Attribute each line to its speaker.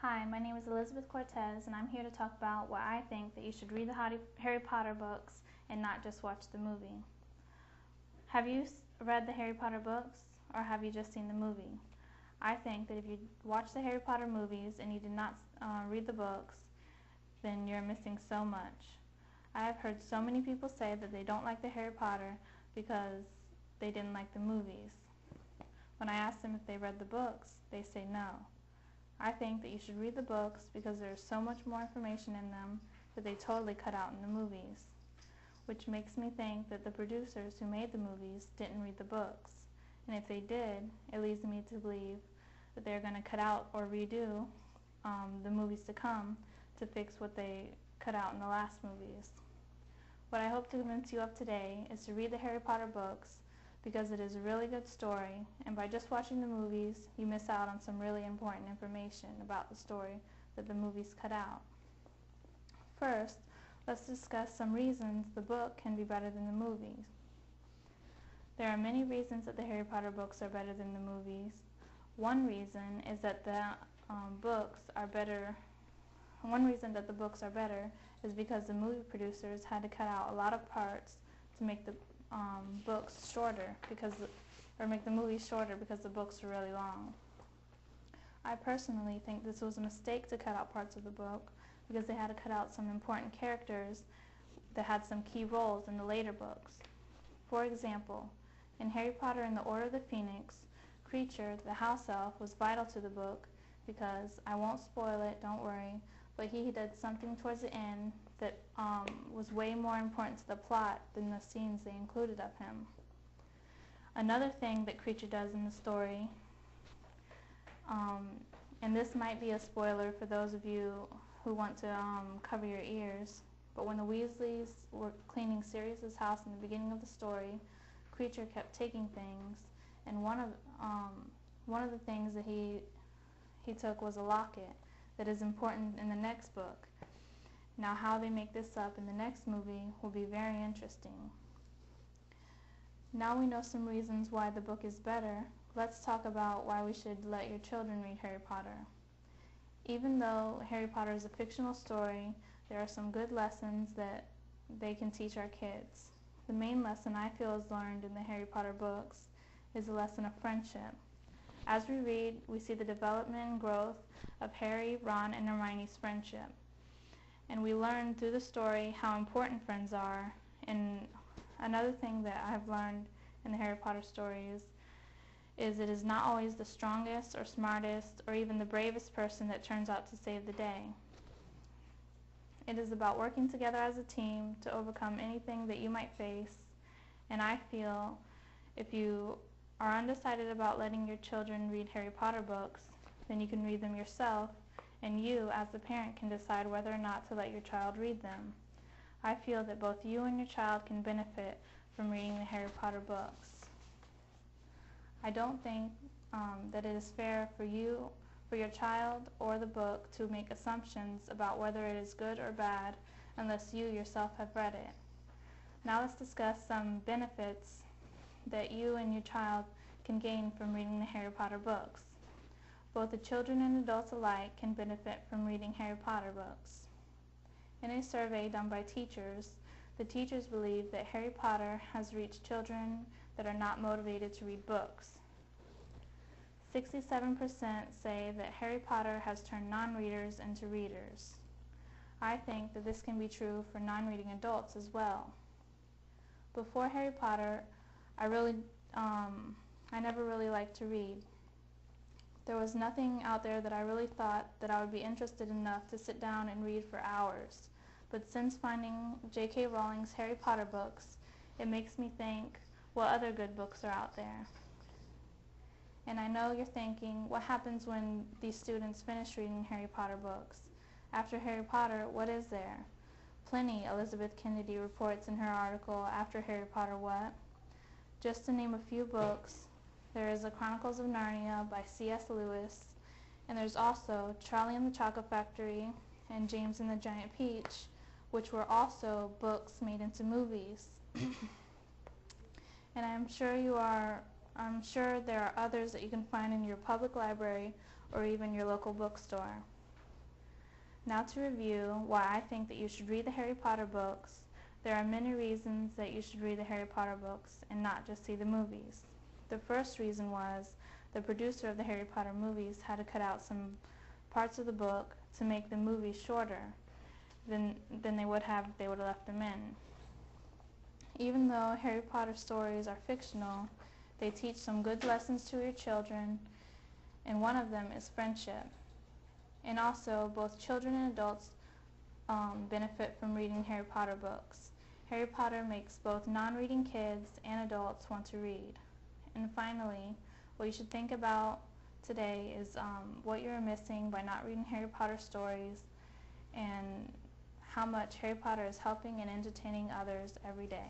Speaker 1: Hi, my name is Elizabeth Cortez, and I'm here to talk about why I think that you should read the Harry Potter books and not just watch the movie. Have you read the Harry Potter books, or have you just seen the movie? I think that if you watch the Harry Potter movies and you did not read the books, then you're missing so much. I have heard so many people say that they don't like the Harry Potter because they didn't like the movies. When I ask them if they read the books, they say no. I think that you should read the books because there's so much more information in them that they totally cut out in the movies, which makes me think that the producers who made the movies didn't read the books. And if they did, it leads me to believe that they're going to cut out or redo the movies to come to fix what they cut out in the last movies. What I hope to convince you of today is to read the Harry Potter books because it is a really good story, and by just watching the movies, you miss out on some really important information about the story that the movies cut out. First, let's discuss some reasons the book can be better than the movies. There are many reasons that the Harry Potter books are better than the movies. One reason is that the books are better. One reason that the books are better is because the movie producers had to cut out a lot of parts to make the books shorter or make the movies shorter because the books are really long. I personally think this was a mistake to cut out parts of the book because they had to cut out some important characters that had some key roles in the later books. For example, in Harry Potter and the Order of the Phoenix, Kreacher, the house elf, was vital to the book because, I won't spoil it, don't worry, but he did something towards the end that was way more important to the plot than the scenes they included of him. Another thing that Kreacher does in the story, and this might be a spoiler for those of you who want to cover your ears, but when the Weasleys were cleaning Sirius's house in the beginning of the story, Kreacher kept taking things, and one of the things that he took was a locket that is important in the next book. Now, how they make this up in the next movie will be very interesting. Now we know some reasons why the book is better. Let's talk about why we should let your children read Harry Potter. Even though Harry Potter is a fictional story, there are some good lessons that they can teach our kids. The main lesson I feel is learned in the Harry Potter books is the lesson of friendship. As we read, we see the development and growth of Harry, Ron, and Hermione's friendship. And we learn through the story how important friends are. And another thing that I've learned in the Harry Potter stories is it is not always the strongest or smartest or even the bravest person that turns out to save the day. It is about working together as a team to overcome anything that you might face. And I feel if you are undecided about letting your children read Harry Potter books, then you can read them yourself, and you, as the parent, can decide whether or not to let your child read them. I feel that both you and your child can benefit from reading the Harry Potter books. I don't think that it is fair for your child or the book to make assumptions about whether it is good or bad unless you yourself have read it. Now let's discuss some benefits that you and your child can gain from reading the Harry Potter books. Both the children and adults alike can benefit from reading Harry Potter books. In a survey done by teachers, the teachers believe that Harry Potter has reached children that are not motivated to read books. 67% say that Harry Potter has turned non-readers into readers. I think that this can be true for non-reading adults as well. Before Harry Potter, I never really liked to read. There was nothing out there that I really thought that I would be interested enough to sit down and read for hours. But since finding J.K. Rowling's Harry Potter books, it makes me think what other good books are out there. And I know you're thinking, what happens when these students finish reading Harry Potter books? After Harry Potter, what is there? Plenty, Elizabeth Kennedy reports in her article, After Harry Potter What? Just to name a few books, there is The Chronicles of Narnia by C.S. Lewis, and there's also Charlie and the Chocolate Factory and James and the Giant Peach, which were also books made into movies. And I'm sure there are others that you can find in your public library or even your local bookstore. Now to review why I think that you should read the Harry Potter books. There are many reasons that you should read the Harry Potter books and not just see the movies. The first reason was the producer of the Harry Potter movies had to cut out some parts of the book to make the movies shorter than they would have if they would have left them in. Even though Harry Potter stories are fictional, they teach some good lessons to your children, and one of them is friendship. And also, both children and adults benefit from reading Harry Potter books. Harry Potter makes both non-reading kids and adults want to read. And finally, what you should think about today is what you're missing by not reading Harry Potter stories, and how much Harry Potter is helping and entertaining others every day.